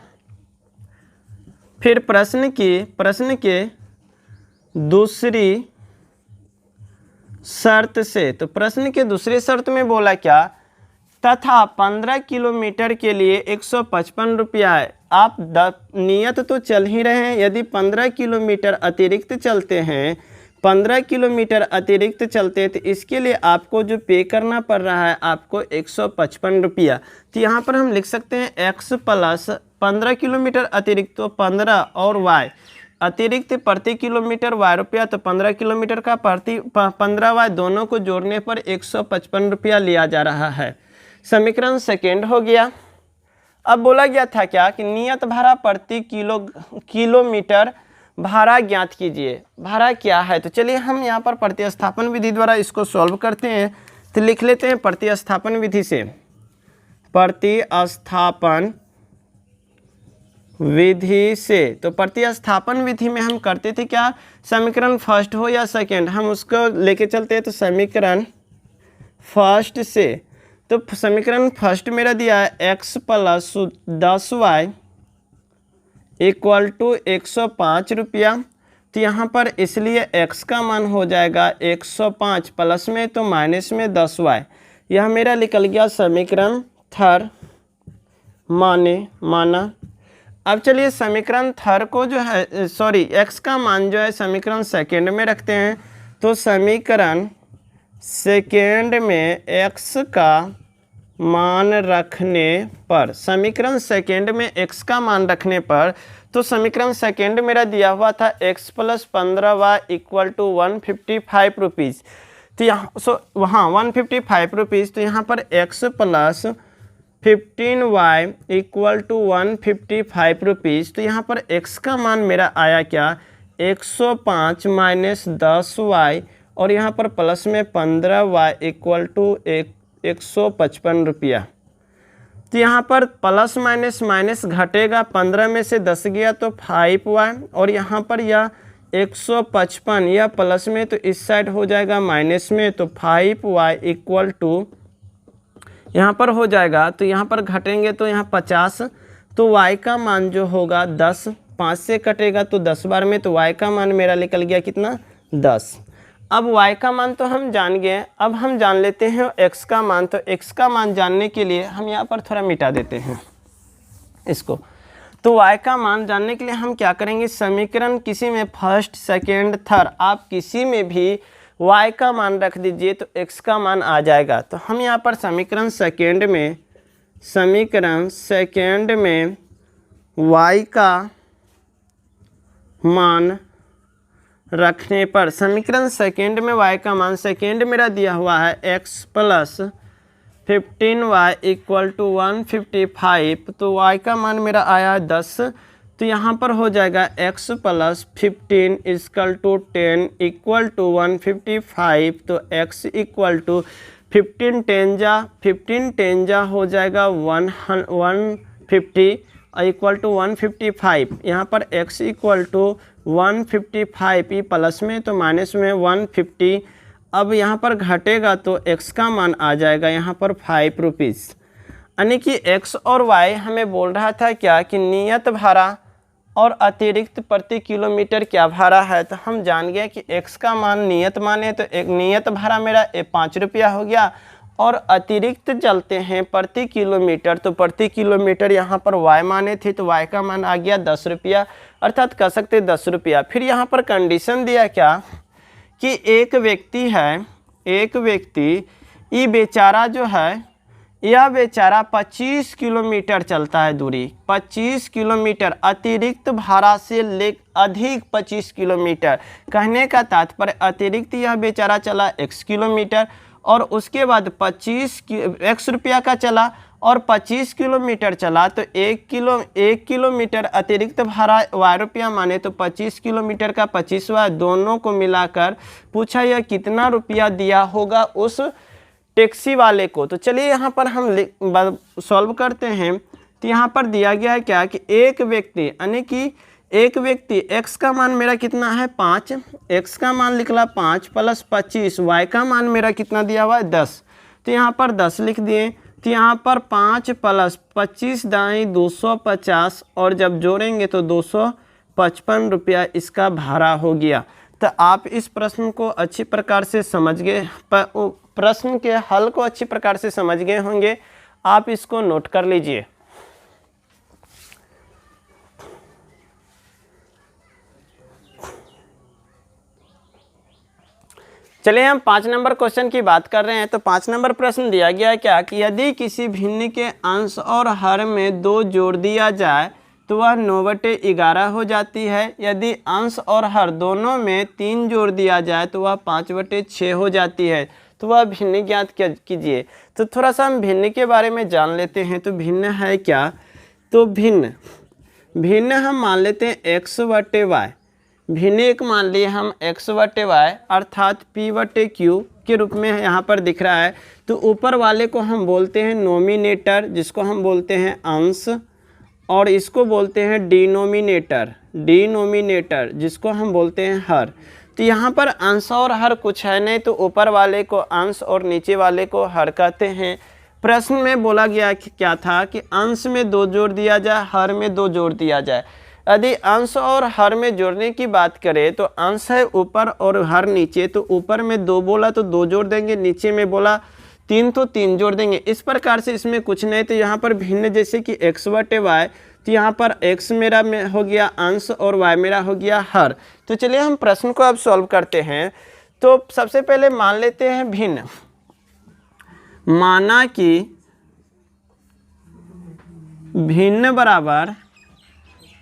Speaker 4: फिर प्रश्न के दूसरी शर्त से, तो प्रश्न के दूसरी शर्त में बोला क्या, तथा 15 किलोमीटर के लिए 155 रुपया है। आप नियत तो चल ही रहे हैं, यदि 15 किलोमीटर अतिरिक्त चलते हैं, 15 किलोमीटर अतिरिक्त चलते हैं तो इसके लिए आपको जो पे करना पड़ रहा है आपको 155 रुपया। तो यहाँ पर हम लिख सकते हैं x प्लस 15 किलोमीटर अतिरिक्त तो 15 और y अतिरिक्त प्रति किलोमीटर y रुपया, तो 15 किलोमीटर का प्रति 15y, दोनों को जोड़ने पर 155 रुपया लिया जा रहा है। समीकरण सेकेंड हो गया। अब बोला गया था क्या कि नियत भाड़ा प्रति किलोमीटर भाड़ा ज्ञात कीजिए, भाड़ा क्या है। तो चलिए हम यहाँ पर प्रतिस्थापन विधि द्वारा इसको सॉल्व करते हैं। तो लिख लेते हैं प्रतिस्थापन विधि से, प्रतिस्थापन विधि से। तो प्रतिस्थापन विधि में हम करते थे क्या, समीकरण फर्स्ट हो या सेकेंड हम उसको लेके चलते हैं। तो समीकरण फर्स्ट से, तो समीकरण फर्स्ट मेरा दिया है x plus 10y equal to 105 रुपया। तो यहाँ पर इसलिए x का मान हो जाएगा 105, प्लस में तो माइनस में 10y। यह मेरा निकल गया समीकरण थर्ड माना। अब चलिए समीकरण थर्ड को जो है x का मान जो है समीकरण सेकेंड में रखते हैं। तो समीकरण सेकेंड में x का मान रखने पर, समीकरण सेकेंड में x का मान रखने पर, तो समीकरण सेकेंड मेरा दिया हुआ था x plus 15y equal to 155 rupees. तो यहाँ वहाँ 155 रुपीज़, तो यहाँ पर x plus 15y equal to 155 rupees. तो यहाँ पर x का मान मेरा आया क्या 105 माइनस 10y, और यहाँ पर प्लस में 15y इक्वल टू 155 रुपया। तो यहाँ पर प्लस माइनस माइनस घटेगा, 15 में से 10 गया तो 5y, और यहाँ पर यह 155 यह प्लस में तो इस साइड हो जाएगा माइनस में, तो 5y इक्वल टू यहाँ पर हो जाएगा। तो यहाँ पर घटेंगे तो यहाँ 50, तो y का मान जो होगा 10, 5 से कटेगा तो 10 बार में, तो y का मान मेरा निकल गया कितना 10। अब y का मान तो हम जान गए, अब हम जान लेते हैं x का मान। तो x का मान जानने के लिए हम यहाँ पर थोड़ा मिटा देते हैं इसको। तो y का मान जानने के लिए हम क्या करेंगे, समीकरण किसी में फर्स्ट सेकेंड थर्ड आप किसी में भी y का मान रख दीजिए तो x का मान आ जाएगा। तो हम यहाँ पर समीकरण सेकेंड में y का मान रखने पर, समीकरण सेकेंड में y का मान सेकेंड मेरा दिया हुआ है x plus 15y equal to 155, तो y का मान मेरा आया 10। तो यहाँ पर हो जाएगा x plus 15 equal to 10 equal to 155। तो x इक्वल टू 15 10 जा हो जाएगा 150 इक्वल टू 155। यहाँ पर x इक्वल टू 155, ये प्लस में तो माइनस में 150। अब यहाँ पर घटेगा तो x का मान आ जाएगा यहाँ पर 5 रुपीज़। यानी कि x और y हमें बोल रहा था क्या कि नियत भाड़ा और अतिरिक्त प्रति किलोमीटर क्या भाड़ा है। तो हम जान गए कि x का मान नियत मान है, तो एक नियत भाड़ा मेरा 5 रुपया हो गया, और अतिरिक्त चलते हैं प्रति किलोमीटर, तो प्रति किलोमीटर यहाँ पर y माने थे तो y का मान आ गया 10 रुपया, अर्थात कह सकते 10 रुपया। फिर यहाँ पर कंडीशन दिया क्या कि एक व्यक्ति ये बेचारा जो है, यह बेचारा 25 किलोमीटर चलता है दूरी, 25 किलोमीटर अतिरिक्त भाड़ा से ले अधिक 25 किलोमीटर। कहने का तात्पर्य अतिरिक्त यह बेचारा चला x किलोमीटर, और उसके बाद 25 x रुपया का चला और 25 किलोमीटर चला, तो 1 किलोमीटर अतिरिक्त भाड़ा y रुपया माने तो 25 किलोमीटर का 25वां, दोनों को मिलाकर पूछा यह कितना रुपया दिया होगा उस टैक्सी वाले को। तो चलिए यहाँ पर हम सॉल्व करते हैं। तो यहाँ पर दिया गया है क्या कि एक व्यक्ति, यानी कि एक व्यक्ति x का मान मेरा कितना है 5, x का मान निकला 5 प्लस 25, y का मान मेरा कितना दिया हुआ है 10। तो यहाँ पर 10 लिख दिए। तो यहाँ पर 5 प्लस 25 दाएँ 250, और जब जोड़ेंगे तो 255 रुपया इसका भाड़ा हो गया। तो आप इस प्रश्न को अच्छी प्रकार से समझ गए, प्रश्न के हल को अच्छी प्रकार से समझ गए होंगे। आप इसको नोट कर लीजिए। चलिए हम 5 नंबर क्वेश्चन की बात कर रहे हैं। तो 5 नंबर प्रश्न दिया गया है क्या कि यदि किसी भिन्न के अंश और हर में 2 जोड़ दिया जाए तो वह 9/11 हो जाती है। यदि अंश और हर दोनों में 3 जोड़ दिया जाए तो वह 5/6 हो जाती है। तो वह भिन्न ज्ञात कीजिए। तो थोड़ा सा हम भिन्न के बारे में जान लेते हैं। तो भिन्न है क्या, तो भिन्न हम मान लेते हैं x/y। भिन्न एक मान लिए हम x/y अर्थात p/q के रूप में यहाँ पर दिख रहा है। तो ऊपर वाले को हम बोलते हैं नोमिनेटर, जिसको हम बोलते हैं अंश, और इसको बोलते हैं डिनोमिनेटर जिसको हम बोलते हैं हर। तो यहाँ पर अंश और हर कुछ है नहीं, तो ऊपर वाले को अंश और नीचे वाले को हर कहते हैं। प्रश्न में बोला गया कि क्या था कि अंश में 2 जोड़ दिया जाए, हर में 2 जोड़ दिया जाए। यदि अंश और हर में जोड़ने की बात करें तो अंश है ऊपर और हर नीचे, तो ऊपर में 2 बोला तो 2 जोड़ देंगे, नीचे में बोला 3 तो 3 जोड़ देंगे। इस प्रकार से इसमें कुछ नहीं। तो यहाँ पर भिन्न जैसे कि x/y, तो यहाँ पर x मेरा में हो गया अंश और y मेरा हो गया हर। तो चलिए हम प्रश्न को अब सॉल्व करते हैं। तो सबसे पहले मान लेते हैं भिन्न। माना कि भिन्न बराबर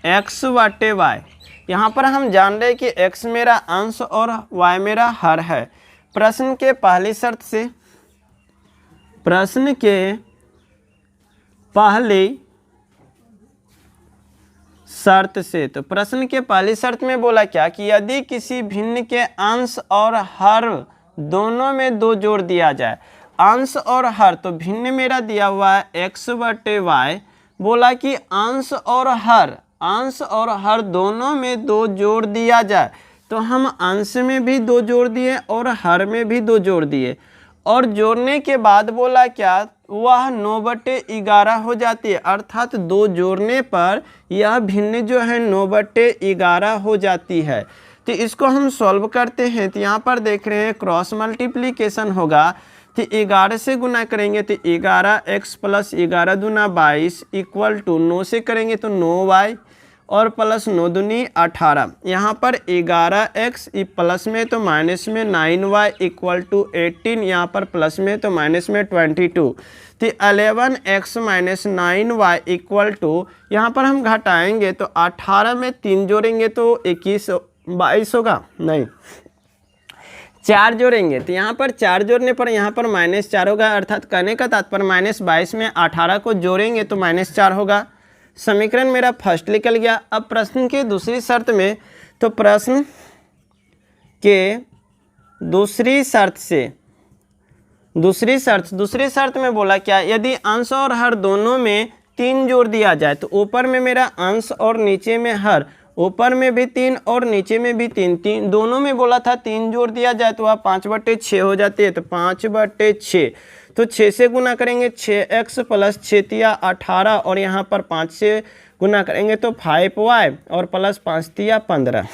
Speaker 4: x/y। यहाँ पर हम जान रहे हैं कि x मेरा अंश और y मेरा हर है। प्रश्न के पहली शर्त से, प्रश्न के पहली शर्त से, तो प्रश्न के पहली शर्त में बोला क्या कि यदि किसी भिन्न के अंश और हर दोनों में 2 जोड़ दिया जाए, अंश और हर, तो भिन्न मेरा दिया हुआ है x/y, बोला कि अंश और हर दोनों में 2 जोड़ दिया जाए। तो हम अंश में भी 2 जोड़ दिए और हर में भी 2 जोड़ दिए, और जोड़ने के बाद बोला क्या, वह 9/11 हो जाती है, अर्थात 2 जोड़ने पर यह भिन्न जो है 9/11 हो जाती है। तो इसको हम सॉल्व करते हैं। तो यहाँ पर देख रहे हैं क्रॉस मल्टीप्लिकेशन होगा। तो 11 से गुना करेंगे तो 11x प्लस 11 दूना 22 इक्वल टू 9 से करेंगे तो 9y और प्लस 9 दूनी 18। यहाँ पर 11x प्लस में तो माइनस में 9y इक्वल टू 18, यहाँ पर प्लस में तो माइनस में 22। तो 11x minus 9y equal to, यहाँ पर हम घटाएंगे तो 18 में 3 जोड़ेंगे तो 22 होगा, नहीं 4 जोड़ेंगे। तो यहाँ पर 4 जोड़ने पर यहाँ पर -4 होगा, अर्थात कहने का तात्पर्य -22 में 18 को जोड़ेंगे तो -4 होगा। समीकरण मेरा फर्स्ट निकल गया। अब प्रश्न की दूसरी शर्त में, तो प्रश्न के दूसरी शर्त में बोला क्या, यदि अंश और हर दोनों में 3 जोड़ दिया जाए, तो ऊपर में मेरा अंश और नीचे में हर, ऊपर में भी 3 और नीचे में भी 3 दोनों में बोला था 3 जोड़ दिया जाए तो वह 5/6 हो जाती है। तो 5/6, तो 6 से गुना करेंगे 6x प्लस 6 18, और यहाँ पर 5 से गुना करेंगे तो 5y और प्लस 5 15।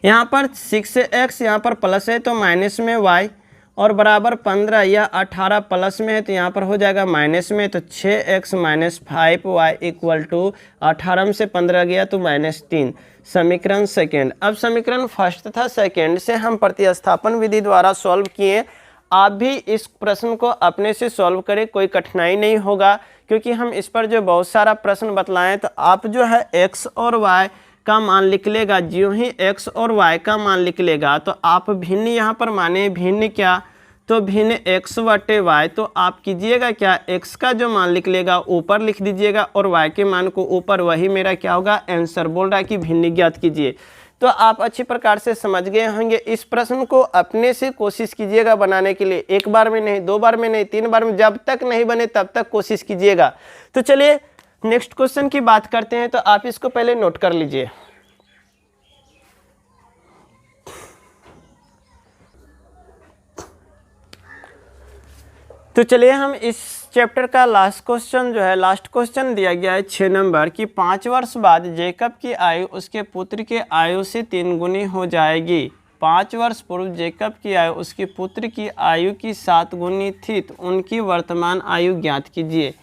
Speaker 4: यहाँ पर 6x यहाँ पर प्लस है तो माइनस में y, और बराबर 15, यह 18 प्लस में है तो यहाँ पर हो जाएगा माइनस में। तो 6x minus 5y equal to 18 में से 15 गया तो -3। समीकरण सेकेंड। अब समीकरण फर्स्ट तथा सेकेंड से हम प्रतिस्थापन विधि द्वारा सॉल्व किए। आप भी इस प्रश्न को अपने से सॉल्व करें, कोई कठिनाई नहीं होगा, क्योंकि हम इस पर जो बहुत सारा प्रश्न बतलाएं। तो आप जो है x और y का मान लिख लेगा। ज्यों ही x और y का मान लिख लेगा तो आप भिन्न यहाँ पर माने, भिन्न क्या, तो भिन्न x/y। तो आप कीजिएगा क्या, x का जो मान लिख लेगा ऊपर लिख दीजिएगा और y के मान को ऊपर, वही मेरा क्या होगा, आंसर। बोल रहा है कि भिन्न ज्ञात कीजिए। तो आप अच्छी प्रकार से समझ गए होंगे। इस प्रश्न को अपने से कोशिश कीजिएगा बनाने के लिए, एक बार में नहीं, 2 बार में नहीं, 3 बार में, जब तक नहीं बने तब तक कोशिश कीजिएगा। तो चलिए नेक्स्ट क्वेश्चन की बात करते हैं। तो आप इसको पहले नोट कर लीजिए। तो चलिए हम इस चैप्टर का लास्ट क्वेश्चन जो है, लास्ट क्वेश्चन दिया गया है 6 नंबर की, 5 वर्ष बाद जेकब की आयु उसके पुत्र के आयु से 3 गुनी हो जाएगी। 5 वर्ष पूर्व जेकब की आयु उसके पुत्र की आयु की 7 गुनी थी, तो उनकी वर्तमान आयु ज्ञात कीजिए।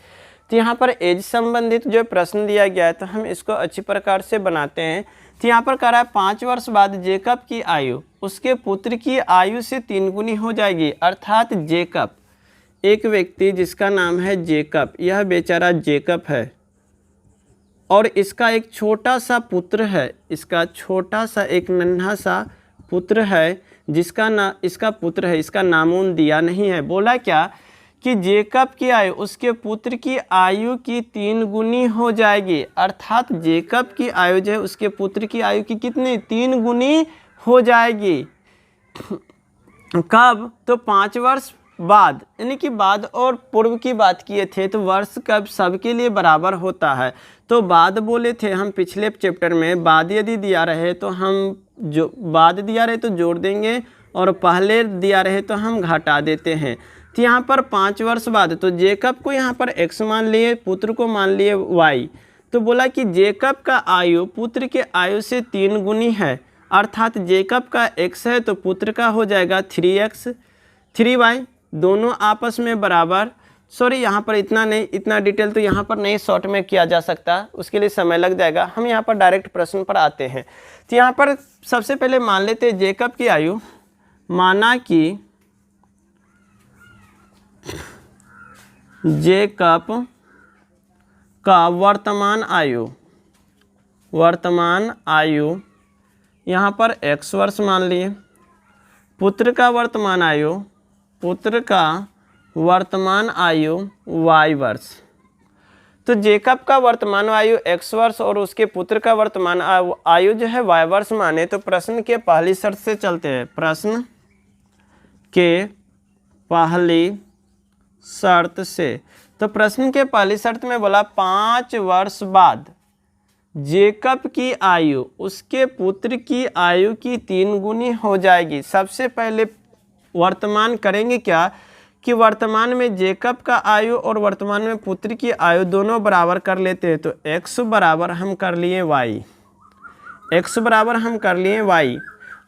Speaker 4: तो यहाँ पर एज संबंधित जो प्रश्न दिया गया है, तो हम इसको अच्छी प्रकार से बनाते हैं। तो यहाँ पर कह रहा है 5 वर्ष बाद जेकब की आयु उसके पुत्र की आयु से 3 गुनी हो जाएगी। अर्थात जेकब, एक व्यक्ति जिसका नाम है जेकब, यह बेचारा जेकब है और इसका एक छोटा सा पुत्र है, इसका छोटा सा एक नन्हा सा पुत्र है, इसका पुत्र है, इसका नामों दिया नहीं है। बोला क्या कि जेकब की आयु उसके पुत्र की आयु की 3 गुनी हो जाएगी। अर्थात जेकब की आयु जो है उसके पुत्र की आयु की कितनी, 3 गुनी हो जाएगी। कब, तो 5 वर्ष बाद, यानी कि बाद और पूर्व की बात किए थे। तो वर्ष कब सबके लिए बराबर होता है, तो बाद बोले थे हम पिछले चैप्टर में। बाद यदि दिया रहे तो हम जो बाद दिया रहे तो जोड़ देंगे, और पहले दिया रहे तो हम घटा देते हैं। तो यहाँ पर 5 वर्ष बाद, तो जेकब को यहाँ पर x मान लिए, पुत्र को मान लिए y। तो बोला कि जेकब का आयु पुत्र के आयु से 3 गुनी है। अर्थात जेकब का x है तो पुत्र का हो जाएगा 3x 3y, दोनों आपस में बराबर। सॉरी, यहाँ पर इतना नहीं, इतना डिटेल तो यहाँ पर नहीं शॉर्ट में किया जा सकता, उसके लिए समय लग जाएगा। हम यहाँ पर डायरेक्ट प्रश्न पर आते हैं। तो यहाँ पर सबसे पहले मान लेते हैं जेकब की आयु, माना कि जेकब का वर्तमान आयु यहाँ पर x वर्ष मान लिए, पुत्र का वर्तमान आयु y वर्ष। तो जेकब का वर्तमान आयु x वर्ष और उसके पुत्र का वर्तमान आयु जो है y वर्ष माने। तो प्रश्न के पहली शर्त से चलते हैं। प्रश्न के पहली शर्त से, तो प्रश्न के पहली शर्त में बोला 5 वर्ष बाद जेकब की आयु उसके पुत्र की आयु की 3 गुनी हो जाएगी। सबसे पहले वर्तमान करेंगे क्या कि वर्तमान में जेकब का आयु और वर्तमान में पुत्र की आयु दोनों बराबर कर लेते हैं। तो x बराबर हम कर लिए y,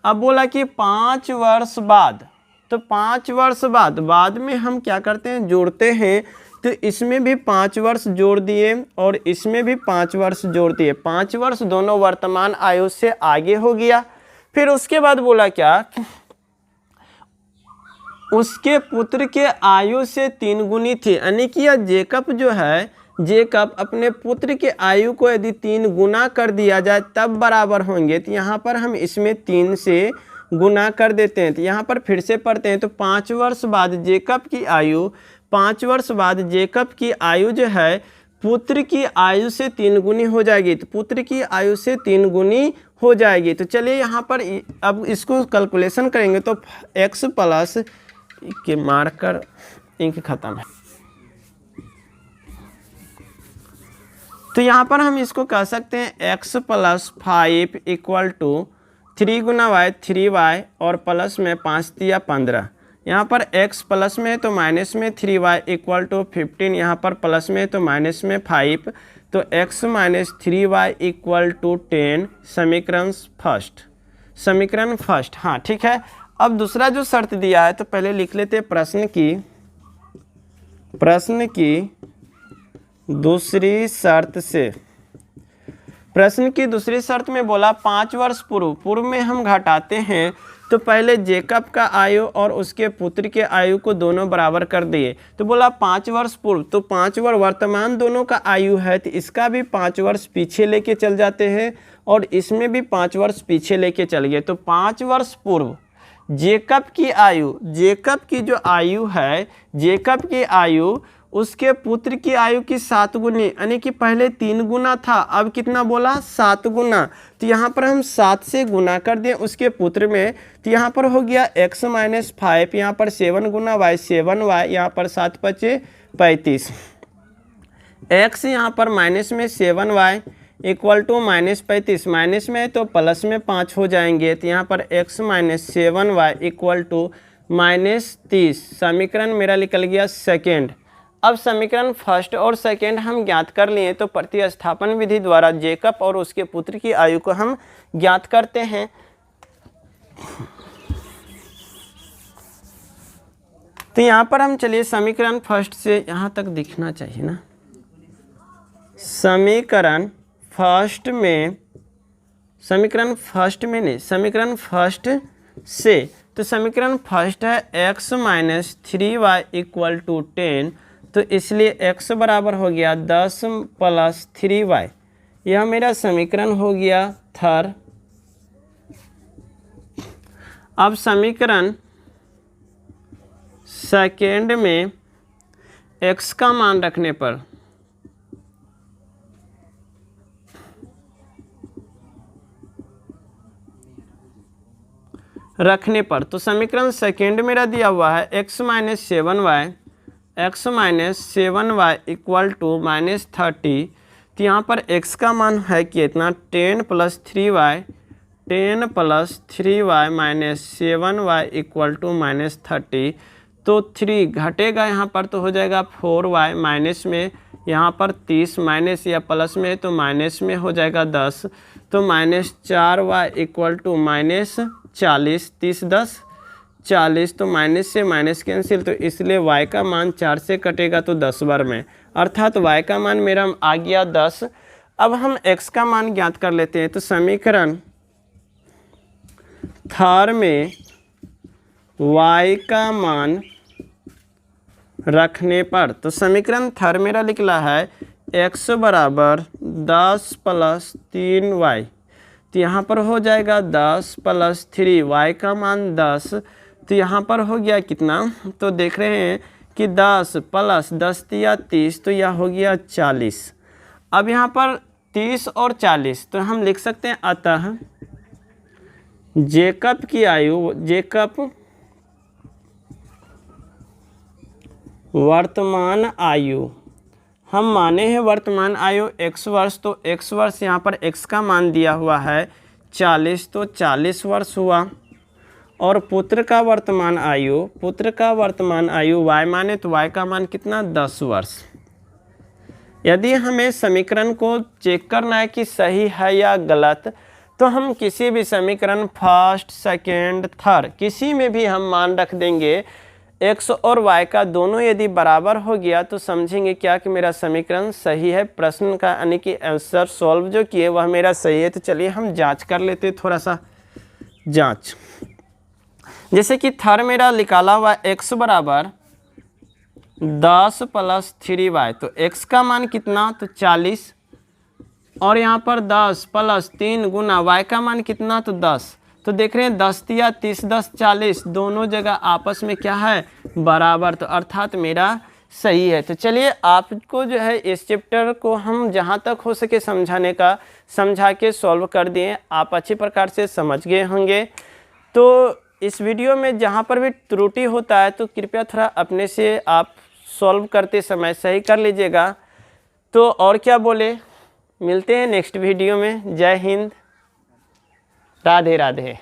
Speaker 4: अब बोला कि 5 वर्ष बाद, तो 5 वर्ष बाद में हम क्या करते हैं, जोड़ते हैं। तो इसमें भी 5 वर्ष जोड़ दिए और इसमें भी 5 वर्ष जोड़ दिए। 5 वर्ष दोनों वर्तमान आयु से आगे हो गया। फिर उसके बाद बोला क्या, उसके पुत्र के आयु से 3 गुनी थी, यानी कि यह जेकब जो है, जेकब अपने पुत्र के आयु को यदि 3 गुना कर दिया जाए तब बराबर होंगे। तो यहाँ पर हम इसमें 3 से गुना कर देते हैं। तो यहाँ पर फिर से पढ़ते हैं। तो 5 वर्ष बाद जेकब की आयु, 5 वर्ष बाद जेकब की आयु जो है पुत्र की आयु से 3 गुनी हो जाएगी। तो पुत्र की आयु से 3 गुनी हो जाएगी। तो चलिए यहाँ पर अब इसको कैलकुलेशन करेंगे तो x प्लस के मार्कर इंक खत्म है। तो यहाँ पर हम इसको कह सकते हैं x प्लस 5 इक्वल टू 3 गुना वाई 3y और प्लस में 5 दिया 15। यहाँ पर x प्लस में तो माइनस में 3y इक्वल टू 15, यहाँ पर प्लस में तो माइनस में 5, तो x minus 3y equal to 10 समीकरण फर्स्ट। हाँ ठीक है। अब दूसरा जो शर्त दिया है तो पहले लिख लेते हैं प्रश्न की दूसरी शर्त से। प्रश्न की दूसरी शर्त में बोला 5 वर्ष पूर्व में हम घटाते हैं तो पहले जेकब का आयु और उसके पुत्र के आयु को दोनों बराबर कर दिए। तो बोला 5 वर्ष पूर्व, तो 5 वर्ष वर्तमान दोनों का आयु है तो इसका भी 5 वर्ष पीछे लेके चल जाते हैं और इसमें भी 5 वर्ष पीछे लेके चल गए। तो 5 वर्ष पूर्व जेकब की आयु उसके पुत्र की आयु की 7 गुनी, यानी कि पहले 3 गुना था, अब कितना बोला 7 गुना। तो यहाँ पर हम 7 से गुना कर दें उसके पुत्र में, तो यहाँ पर हो गया x माइनस 5, यहाँ पर 7 गुना y 7y, यहाँ पर 7 पचे 35, x यहाँ पर माइनस में 7y equal to minus 35, minus में तो प्लस में 5 हो जाएंगे। तो यहाँ पर x minus 7y equal to minus 30। समीकरण मेरा निकल गया सेकेंड। अब समीकरण फर्स्ट और सेकेंड हम ज्ञात कर लिए तो प्रतिस्थापन विधि द्वारा जेकब और उसके पुत्र की आयु को हम ज्ञात करते हैं। तो यहाँ पर हम चलिए समीकरण फर्स्ट से यहाँ तक दिखना चाहिए ना। समीकरण फर्स्ट से, तो समीकरण फर्स्ट है x minus 3y equal to 10, तो इसलिए x बराबर हो गया 10 प्लस 3y। यह मेरा समीकरण हो गया थर्ड। अब समीकरण सेकेंड में x का मान रखने पर तो समीकरण सेकेंड मेरा दिया हुआ है x minus 7y equal to minus 30। तो यहाँ पर x का मान है कितना 10 plus 3y minus 7y equal to minus 30। तो 3 घटेगा यहाँ पर तो हो जाएगा 4y, माइनस में यहाँ पर 30, माइनस या प्लस में तो माइनस में हो जाएगा 10, तो minus 4y equal to minus 40, 30 10 40, तो माइनस से माइनस कैंसिल, तो इसलिए y का मान 4 से कटेगा तो 10 बार में, अर्थात y का मान मेरा आ गया 10। अब हम x का मान ज्ञात कर लेते हैं। तो समीकरण थर्ड में y का मान रखने पर, तो समीकरण थर्ड मेरा निकला है x बराबर 10 प्लस 3y, तो यहाँ पर हो जाएगा 10 प्लस 3, y का मान 10, तो यहाँ पर हो गया कितना, तो देख रहे हैं कि 10 प्लस 10 दिया 30, तो यह हो गया 40। अब यहाँ पर 30 और 40 तो हम लिख सकते हैं, अतः जेकब की आयु, जेकब वर्तमान आयु, हम माने हैं वर्तमान आयु x वर्ष, तो x वर्ष यहाँ पर x का मान दिया हुआ है 40, तो 40 वर्ष हुआ। और पुत्र का वर्तमान आयु y माने तो y का मान कितना 10 वर्ष। यदि हमें समीकरण को चेक करना है कि सही है या गलत, तो हम किसी भी समीकरण फर्स्ट सेकेंड थर्ड किसी में भी हम मान रख देंगे, x और y का दोनों यदि बराबर हो गया तो समझेंगे क्या कि मेरा समीकरण सही है, प्रश्न का यानी कि आंसर सॉल्व जो किए वह मेरा सही है। तो चलिए हम जांच कर लेते हैं, थोड़ा सा जांच। जैसे कि थर्ड मेरा निकाला हुआ x बराबर 10 प्लस 3y, तो x का मान कितना, तो 40, और यहाँ पर 10 प्लस 3 गुना y का मान कितना, तो 10, तो देख रहे हैं 10 दिया 30, 10 40, दोनों जगह आपस में क्या है बराबर, तो अर्थात मेरा सही है। तो चलिए आपको जो है इस चैप्टर को हम जहाँ तक हो सके समझा के सॉल्व कर दिए, आप अच्छी प्रकार से समझ गए होंगे। तो इस वीडियो में जहाँ पर भी त्रुटि होता है तो कृपया थोड़ा अपने से आप सॉल्व करते समय सही कर लीजिएगा। तो और क्या बोले, मिलते हैं नेक्स्ट वीडियो में। जय हिंद, राधे राधे।